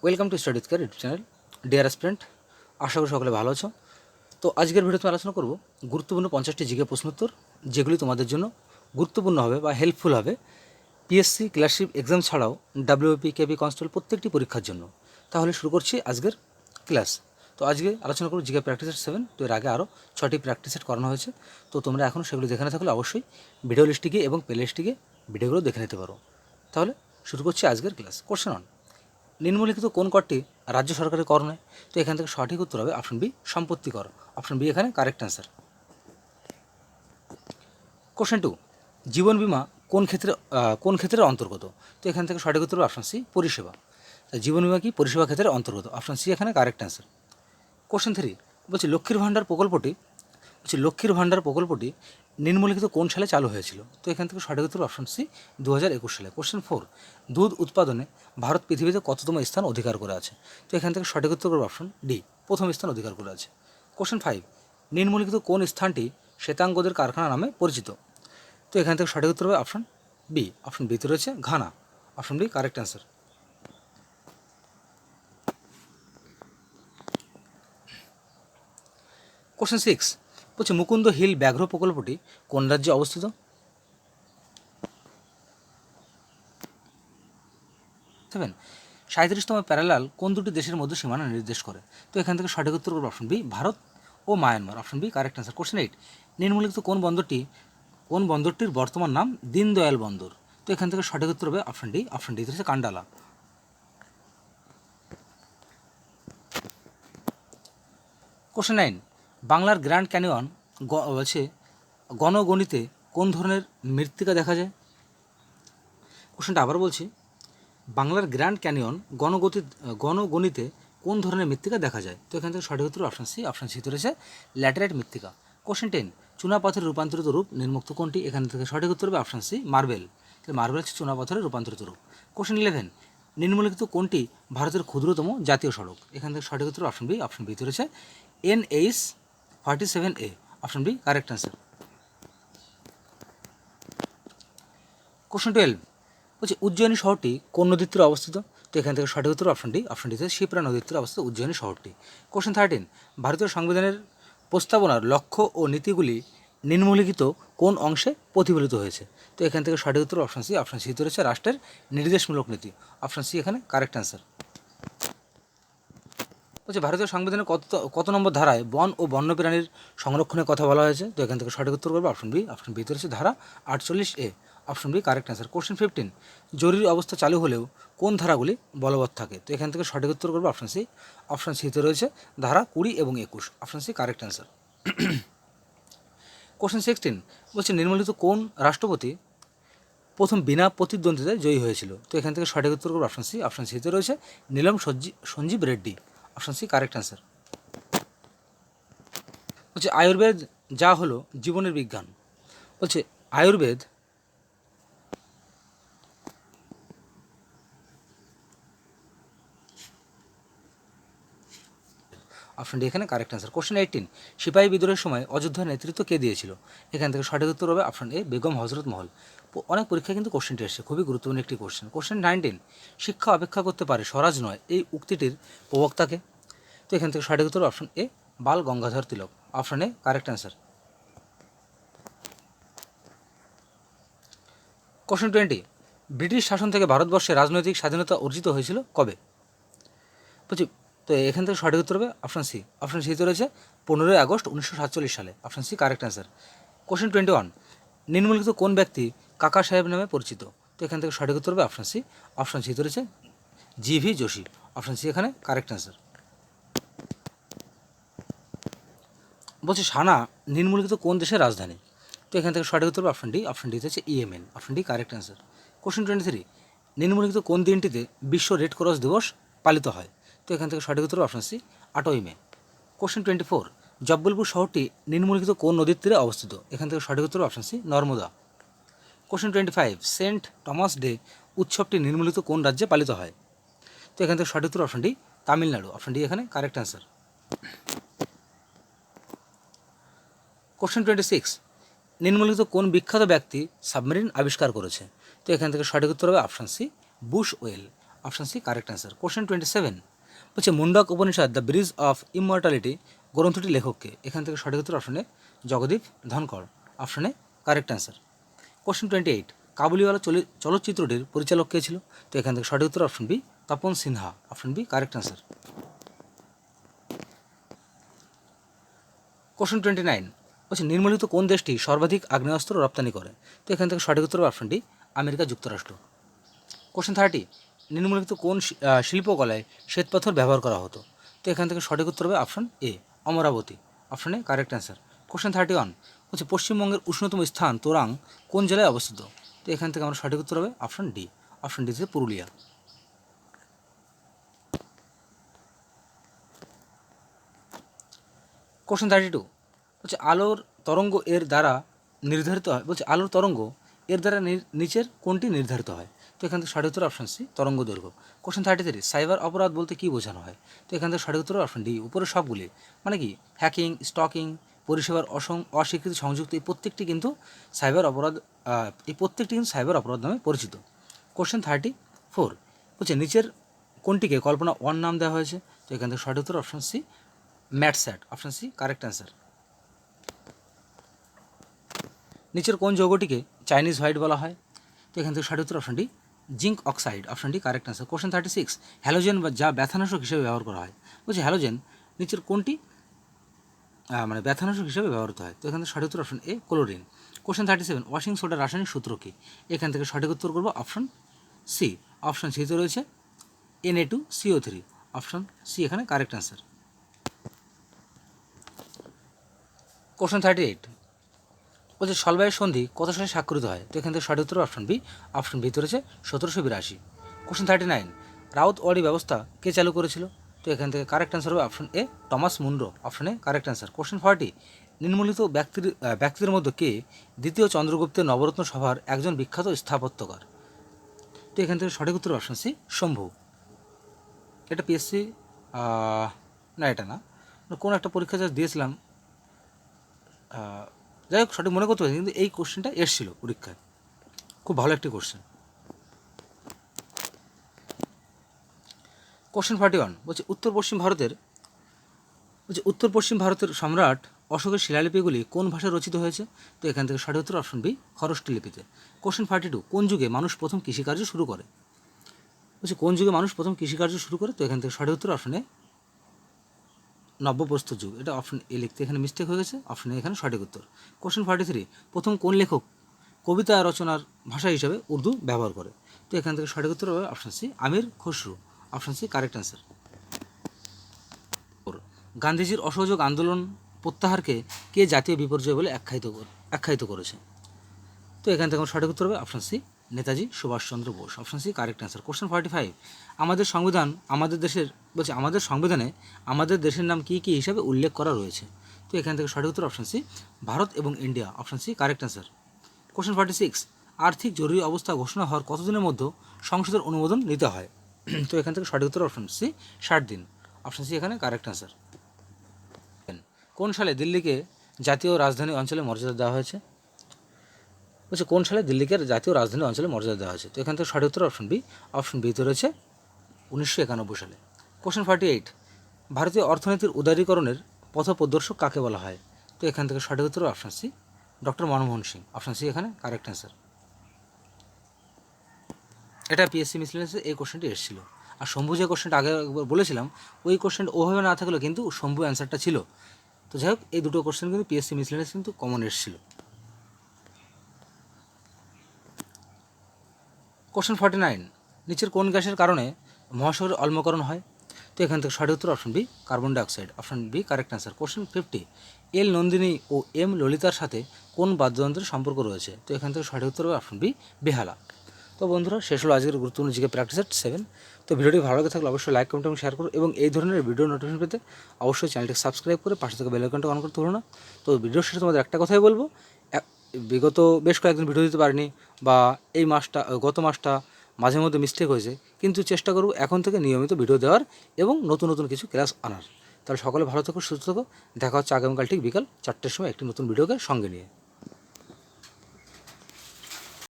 Welcome to Studies Care YouTube channel. Dear aspirant, আশা করি সকলে ভালো আছো। তো আজকের ভিডিওতে আলোচনা করব গুরুত্বপূর্ণ 50টি জিকে প্রশ্নোত্তর, যেগুলি তোমাদের জন্য গুরুত্বপূর্ণ হবে বা হেল্পফুল হবে পিএসসি ক্লার্কশিপ এক্সাম ছাড়াও ডাব্লিউপি, কেপি, কনস্টেবল প্রত্যেকটি পরীক্ষার জন্য। তাহলে শুরু করছি আজকের ক্লাস। তো আজকে আলোচনা করব জিকে প্র্যাকটিস সেট 7। তো এর আগে আরও 6টি প্র্যাকটিস সেট করানো হয়েছে। তো তোমরা এখনও সেগুলো দেখে না থাকলে অবশ্যই ভিডিও লিস্টে গিয়ে এবং প্লে লিস্টে গিয়ে ভিডিওগুলো দেখে নিতে পারো। তাহলে শুরু করছি আজকের ক্লাস। কোশ্চেন অন, নিম্নলিখিত কোন করটি রাজ্য সরকারের কর নয়? তো এখান থেকে সঠিক উত্তর হবে অপশন বি, সম্পত্তি কর। অপশন বি এখানে কারেক্ট অ্যান্সার। কোশ্চেন 2, জীবন বিমা কোন ক্ষেত্রের অন্তর্গত? তো এখান থেকে সঠিক উত্তর হবে অপশন সি, পরিষেবা। জীবন বিমা কি পরিষেবা ক্ষেত্রের অন্তর্গত? অপশন সি এখানে কারেক্ট অ্যান্সার। কোশ্চেন 3 বলছি লক্ষ্মীর ভাণ্ডার প্রকল্পটি নিম্নলিখিত কোন সালে চালু হয়েছিল? তো এখান থেকে সঠিক উত্তর অপশন সি, 2021 সালে। কোশ্চেন 4, দুধ উৎপাদনে ভারত পৃথিবীতে কততম স্থান অধিকার করে আছে? তো এখান থেকে সঠিক উত্তর করবে অপশন ডি, প্রথম স্থান অধিকার করে আছে। কোশ্চেন 5, নিম্নলিখিত কোন স্থানটি শ্বেতাঙ্গদের কারখানা নামে পরিচিত? তো এখান থেকে সঠিক উত্তর হবে অপশন বি, অপশন বিতে রয়েছে Ghana. Option B correct answer. Question 6 বলছে মুকুন্দ হিল ব্যাঘ্র প্রকল্পটি কোন রাজ্যে অবস্থিত? 7, 37তম প্যারালাল কোন দুটি দেশের মধ্যে সীমানা নির্দেশ করে? তো এখান থেকে সঠিক উত্তর করবে অপশন বি, ভারত ও Myanmar. Option B correct answer. Question 8, নিম্নলিখিত কোন বন্দরটির বর্তমান নাম দীনদয়াল বন্দর? তো এখান থেকে সঠিক উত্তর হবে অপশন ডি, অপশন ডি হচ্ছে কান্ডালা। কোশ্চেন 9, বাংলার গ্র্যান্ড ক্যানিয়ন বলছে গণগণিতে কোন ধরনের মৃত্তিকা দেখা যায়? কোশ্চেনটা আবার বলছি, বাংলার গ্র্যান্ড ক্যানিয়ন গণগণিতে কোন ধরনের মৃত্তিকা দেখা যায়? তো এখান থেকে সঠিক উত্তর অপশন সি, অপশন সিতে রয়েছে ল্যাটেরাইট মৃত্তিকা। কোশ্চেন 10, চুনাপাথরের রূপান্তরিত রূপ নিম্নোক্ত কোনটি? এখান থেকে সঠিক উত্তর হবে অপশন সি, মার্বেল। মার্বেল হচ্ছে চুনাপাথরের রূপান্তরিত রূপ। কোশ্চেন 11, নিম্নলিখিত কোনটি ভারতের ক্ষুদ্রতম জাতীয় সড়ক? এখান থেকে সঠিক উত্তর অপশন বি, অপশন বিতে রয়েছে NH-47A। Option B correct answer. Question 12 বলছি উজ্জয়িনী শহরটি কোন নদীর তীরে অবস্থিত? তো এখান থেকে সঠিক উত্তর অপশন ডি, অপশন ডিতে শিপ্রা নদীর তীরে অবস্থিত উজ্জয়িনী শহরটি। কোশ্চেন 13, ভারতীয় সংবিধানের প্রস্তাবনার লক্ষ্য ও নীতিগুলি নিম্নলিখিত কোন অংশে প্রতিফলিত হয়েছে? তো এখান থেকে সঠিক উত্তর অপশন সি, অপশন সিতে রয়েছে রাষ্ট্রের নির্দেশমূলক নীতি। অপশন সি এখানে কারেক্ট অ্যান্সার। বলছে ভারতীয় সংবিধানের কত নম্বর ধারায় বন ও বন্যপ্রাণীর সংরক্ষণের কথা বলা হয়েছে? তো এখান থেকে সঠিক উত্তর করবে অপশন বি, অপশন বিতে রয়েছে ধারা 48A। Option B correct answer. Question 15, জরুরি অবস্থা চালু হলেও কোন ধারাগুলি বলবৎ থাকে? তো এখান থেকে সঠিক উত্তর করবে অপশন সি, অপশন সিতে রয়েছে ধারা 20 এবং 21। Option C correct answer. Question 16 বলছে নিম্নলিখিত কোন রাষ্ট্রপতি প্রথম বিনা প্রতিদ্বন্দ্বিতায় জয়ী হয়েছিল? তো এখান থেকে সঠিক উত্তর করবে অপশন সি, অপশন সিতে রয়েছে Neelam Sanjiva Reddy. Option C correct answer. বলছে আয়ুর্বেদ যা হলো জীবনের বিজ্ঞান। বলছে আয়ুর্বেদ অপশন ডি এখানে কারেক্ট অ্যান্সার। কোশ্চেন 18, সিপাহী বিদ্রোহের সময় অযোধ্যার নেতৃত্ব কে দিয়েছিল? এখান থেকে সঠিক উত্তর হবে অপশন এ, বেগম হজরত মহল। অনেক পরীক্ষায় কিন্তু কোশ্চেনটি এসেছে, খুবই গুরুত্বপূর্ণ একটি কোশ্চেন। কোশ্চেন 19, শিক্ষা অপেক্ষা করতে পারে স্বরাজ নয় এই উক্তিটির প্রবক্তাকে? তো এখান থেকে সঠিক উত্তর option A, Bal Gangadhar Tilak. Option A correct answer. Question 20, British শাসন থেকে ভারতবর্ষে রাজনৈতিক স্বাধীনতা অর্জিত হয়েছিল কবে? বলছি তো এখান থেকে সঠিক উত্তর হবে অপশন সি, অপশন সিতে রয়েছে 15ই আগস্ট 1947 সালে। Option C correct answer. Question 21, নিম্নলিখিত কোন ব্যক্তি কাকা সাহেব নামে পরিচিত? তো এখান থেকে সঠিক উত্তর হবে অপশন সি, অপশন সিতে রয়েছে GV যোশী। অপশন সি এখানে কারেক্ট অ্যান্সার। বলছে সানা নিম্নলিখিত কোন দেশের রাজধানী? তো এখান থেকে সঠিক উত্তর হবে অপশন ডি, অপশন ডিতে হচ্ছে Yemen. Option D correct answer. Question 23, নিম্নলিখিত কোন দিনটিতে বিশ্ব রেড ক্রস দিবস পালিত হয়? তো এখান থেকে সঠিক উত্তর অপশন সি, 8ই মে। কোশ্চেন 24, জব্বলপুর শহরটি নিম্নলিখিত কোন নদীর তীরে অবস্থিত? এখান থেকে সঠিক উত্তর option C, Narmada. Question 25, Saint Thomas Day উৎসবটি নিম্নলিখিত কোন রাজ্যে পালিত হয়? তো এখান থেকে সঠিক উত্তর option D, Tamil Nadu. Option D এখানে কারেক্ট অ্যান্সার। কোশ্চেন 26, নিম্নলিখিত কোন বিখ্যাত ব্যক্তি সাবমেরিন আবিষ্কার করেছে? তো এখান থেকে সঠিক উত্তর হবে অপশন সি, বুশ ওয়েল। Option C correct answer. Question 27 বলছে Mundaka Upanishad the bridge of immortality গ্রন্থটির লেখককে। এখান থেকে সঠিক উত্তর অপশানে জগদীপ ধনকর, অপশানে কারেক্ট অ্যান্সার। কোশ্চেন 28 কাবুলিওয়ালা চলচ্চিত্রটির পরিচালক কে ছিল? তো এখান থেকে সঠিক উত্তর option B Tapan Sinha, option B correct answer. Question 29 বলছে নিম্নলিখিত কোন দেশটি সর্বাধিক আগ্নেয়াস্ত্র রপ্তানি করে? তো এখান থেকে সঠিক উত্তর অপশন ডি আমেরিকা যুক্তরাষ্ট্র। কোশ্চেন 30 নিম্নলিখিত কোন শিল্পকলায় শ্বেতপাথর ব্যবহার করা হতো? তো এখান থেকে সঠিক উত্তর হবে option A Amaravati, option A correct answer. Question 31 বলছে পশ্চিমবঙ্গের উষ্ণতম স্থান তোরাং কোন জেলায় অবস্থিত? তো এখান থেকে আমরা সঠিক উত্তর হবে অপশন ডি, অপশন ডি থেকে পুরুলিয়া। কোশ্চেন 32 বলছে আলোর তরঙ্গ এর দ্বারা নির্ধারিত হয়, বলছে আলোর তরঙ্গ এর দ্বারা নিচের কোনটি নির্ধারিত হয়? তো এখান থেকে সঠিক উত্তর অপশন সি তরঙ্গ দৈর্ঘ্য। কোশ্চেন 33 সাইবার অপরাধ বলতে কী বোঝানো হয়? তো এখান থেকে সঠিক উত্তর অপশন ডি উপরের সবগুলি, মানে কি হ্যাকিং, স্টকিং, পরিষেবার অস্বীকৃতি সংযুক্ত এই প্রত্যেকটি কিন্তু সাইবার অপরাধ, সাইবার অপরাধ নামে পরিচিত। কোশ্চেন 34 বলছে নিচের কোনটিকে কল্পনা 1 নাম দেওয়া হয়েছে? তো এখান থেকে সঠিক উত্তর অপশন সি ম্যাটস্যাট, অপশন সি কারেক্ট অ্যান্সার। নিচের কোন যৌগটিকে চাইনিজ হোয়াইট বলা হয়? তো এখান থেকে সঠিক উত্তর option D zinc oxide, option D correct answer. Question 36 halogen যা ব্যথানাশক হিসেবে ব্যবহার করা হয়, বলছে হ্যালোজেন নিচের কোনটি মানে ব্যথানাশক হিসেবে ব্যবহৃত হয়? তো এখান থেকে সঠিক উত্তর option A chlorine. Question 37 washing সোডার রাসায়নিক সূত্র কী? এখান থেকে সঠিক উত্তর করবো অপশন সি, অপশন সিতে রয়েছে Na2CO3, অপশন সি এখানে কারেক্ট অ্যান্সার। কোশ্চেন 38 বলছে সলবায়ুর সন্ধি কত সালে স্বাক্ষরিত হয়? তো এখান থেকে সঠিক উত্তর অপশন বি, অপশন বিতে রয়েছে 1782। কোশ্চেন 39 রাউতওয়ারি ব্যবস্থা কে চালু করেছিল? তো এখান থেকে কারেক্ট অ্যান্সার হবে option A Thomas Munro, option A correct answer. Question 40 নিম্নলিখিত ব্যক্তিদের মধ্যে কে দ্বিতীয় চন্দ্রগুপ্তের নবরত্ন সভার একজন বিখ্যাত স্থাপত্যকার? তো এখান থেকে সঠিক উত্তর অপশন সি শম্ভু। এটা পিএসসি না, এটা না, কোনো একটা পরীক্ষা যা দিয়েছিলাম, যাই হোক সঠিক মনে করতে পারছি, কিন্তু এই কোশ্চেনটা এসেছিল পরীক্ষায়, খুব ভালো একটি কোশ্চেন। কোশ্চেন 41 বলছে উত্তর পশ্চিম ভারতের সম্রাট অশোকের শিলালিপিগুলি কোন ভাষায় রচিত হয়েছে? তো এখান থেকে সঠিক উত্তর অপশন বি খরষ্টি লিপিতে। কোশ্চেন 42 কোন যুগে মানুষ প্রথম কৃষিকার্য শুরু করে? বলছে কোন যুগে মানুষ প্রথম কৃষিকার্য শুরু করে? তো এখান থেকে সঠিক উত্তর অপশন এ নব্যপ্রস্তর যুগ, এটা অপশন এ লিখতে এখানে মিস্টেক হয়ে গেছে, অপশন এ এখানে সঠিক উত্তর। কোশ্চেন 43 প্রথম কোন লেখক কবিতা রচনার ভাষা হিসাবে উর্দু ব্যবহার করে? তো এখান থেকে সঠিক উত্তর হবে option C Amir Khusrau, option C correct answer. গান্ধীজির অসহযোগ আন্দোলন প্রত্যাহারকে কে জাতীয় বিপর্যয় বলে আখ্যায়িত করেছে? তো এখান থেকে সঠিক উত্তর হবে option C Netaji Subhash Chandra Bose, option C correct answer. Question 45 আমাদের সংবিধানে আমাদের দেশের নাম কী কী হিসাবে উল্লেখ করা রয়েছে? তো এখান থেকে সঠিক উত্তর অপশন সি ভারত এবং India, option C correct answer. Question 46 আর্থিক জরুরি অবস্থা ঘোষণা হওয়ার কতদিনের মধ্যে সংসদের অনুমোদন নিতে হয়? তো এখান থেকে সঠিক উত্তর অপশন সি 60 দিন, অপশন সি এখানে কারেক্ট অ্যান্সার। কোন সালে দিল্লিকে জাতীয় রাজধানী অঞ্চলে মর্যাদা দেওয়া হয়েছে? বলছে কোন সালে দিল্লিকে জাতীয় রাজধানী অঞ্চলে মর্যাদা দেওয়া হয়েছে? তো এখান থেকে সঠিক উত্তর অপশন বি, অপশন বিতে রয়েছে 1991 সালে। কোশ্চেন 48 ভারতীয় অর্থনীতির উদারীকরণের পথপ্রদর্শক কাকে বলা হয়? তো এখান থেকে সঠিক উত্তর option C doctor Manmohan Singh, option C এখানে কারেক্ট অ্যান্সার। এটা পিএসসি মিসলেনিয়াসে এই কোশ্চেনটি এসেছিল। আর শম্ভু যে কোশ্চেনটা আগে বলেছিলাম, ওই কোশ্চেনটা ওভাবে না থাকলেও কিন্তু শম্ভু অ্যান্সারটা ছিল। তো যাই হোক এই দুটো কোশ্চেন কিন্তু পিএসসি মিসলেনিয়াস কিন্তু কমন এসেছিল। কোশ্চেন 49 নিচের কোন গ্যাসের কারণে মহাসাগরের অম্লকরণ হয়? তো এখান থেকে সঠিক উত্তর option B carbon dioxide, option B correct answer. Question 50 L Nandini ও এম ললিতার সাথে কোন বাদ্যযন্ত্রের সম্পর্ক রয়েছে? তো এখান থেকে সঠিক উত্তর হবে অপশন বি বেহালা। তো বন্ধুরা শেষ হলো আজকের গুরুত্বপূর্ণ জিকে প্র্যাকটিস সেট 7। তো ভিডিওটি ভালো লাগে থাকলে অবশ্যই লাইক, কমেন্ট এবং শেয়ার করুন, এবং এই ধরনের ভিডিও নোটিফিকেশন পেতে অবশ্যই চ্যানেলটিকে সাবস্ক্রাইব করে পাশে থেকে বেল আইকনটা অন করতে ভুলো না। তো ভিডিওর শেষে তোমাদের একটা কথাই বলবো, বিগত বেশ কয়েকদিন ভিডিও দিতে পারিনি, বা এই মাসটা গত মাসটা মাঝে মধ্যে মিস্টেক হয়েছে, কিন্তু চেষ্টা করব এখন থেকে নিয়মিত ভিডিও দেওয়ার এবং নতুন নতুন কিছু ক্লাস আনার। তাহলে সকলে ভালো থেকো, সুস্থ থেকো, দেখা হচ্ছে আগামীকাল ঠিক বিকাল 4টের সময় একটি নতুন ভিডিওকে সঙ্গে নিয়ে।